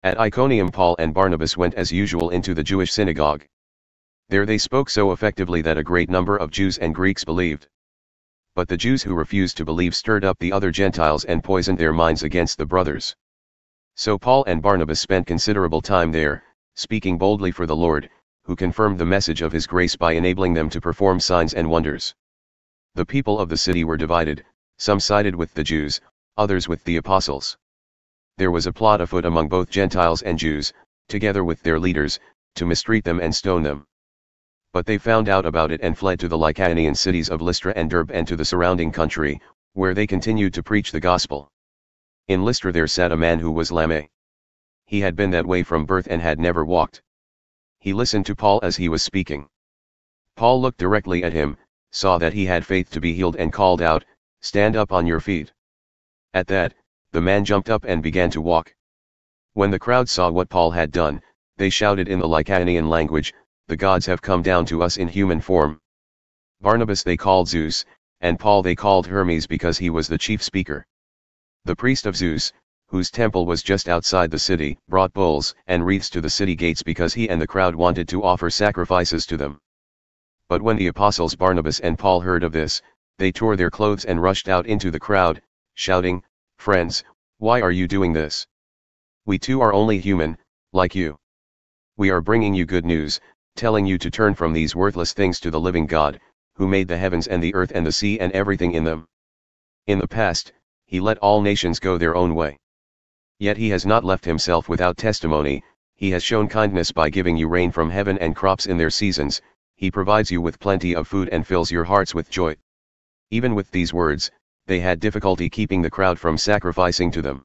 At Iconium Paul and Barnabas went as usual into the Jewish synagogue. There they spoke so effectively that a great number of Jews and Greeks believed. But the Jews who refused to believe stirred up the other Gentiles and poisoned their minds against the brothers. So Paul and Barnabas spent considerable time there, speaking boldly for the Lord, who confirmed the message of his grace by enabling them to perform signs and wonders. The people of the city were divided, some sided with the Jews, others with the apostles. There was a plot afoot among both Gentiles and Jews, together with their leaders, to mistreat them and stone them. But they found out about it and fled to the Lycaonian cities of Lystra and Derbe and to the surrounding country, where they continued to preach the gospel. In Lystra there sat a man who was lame. He had been that way from birth and had never walked. He listened to Paul as he was speaking. Paul looked directly at him, saw that he had faith to be healed and called out, "Stand up on your feet." At that, the man jumped up and began to walk. When the crowd saw what Paul had done, they shouted in the Lycaonian language, "The gods have come down to us in human form." Barnabas they called Zeus, and Paul they called Hermes because he was the chief speaker. The priest of Zeus, whose temple was just outside the city, brought bulls and wreaths to the city gates because he and the crowd wanted to offer sacrifices to them. But when the apostles Barnabas and Paul heard of this, they tore their clothes and rushed out into the crowd, shouting, "Friends, why are you doing this? We too are only human, like you. We are bringing you good news, telling you to turn from these worthless things to the living God, who made the heavens and the earth and the sea and everything in them. In the past, he let all nations go their own way. Yet he has not left himself without testimony. He has shown kindness by giving you rain from heaven and crops in their seasons. He provides you with plenty of food and fills your hearts with joy." Even with these words, they had difficulty keeping the crowd from sacrificing to them.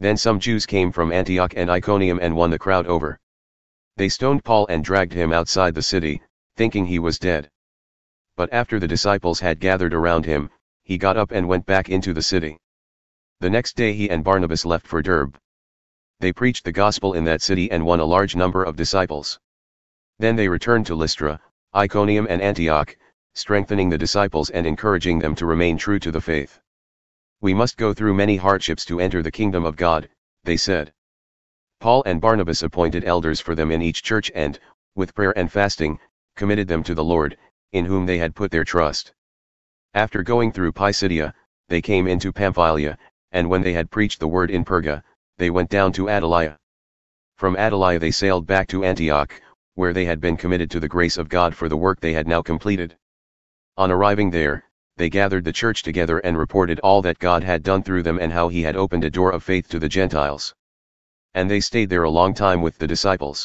Then some Jews came from Antioch and Iconium and won the crowd over. They stoned Paul and dragged him outside the city, thinking he was dead. But after the disciples had gathered around him, he got up and went back into the city. The next day he and Barnabas left for Derbe. They preached the gospel in that city and won a large number of disciples. Then they returned to Lystra, Iconium and Antioch, strengthening the disciples and encouraging them to remain true to the faith. "We must go through many hardships to enter the kingdom of God," they said. Paul and Barnabas appointed elders for them in each church and, with prayer and fasting, committed them to the Lord, in whom they had put their trust. After going through Pisidia, they came into Pamphylia, and when they had preached the word in Perga, they went down to Attalia. From Attalia they sailed back to Antioch, where they had been committed to the grace of God for the work they had now completed. On arriving there, they gathered the church together and reported all that God had done through them and how he had opened a door of faith to the Gentiles. And they stayed there a long time with the disciples.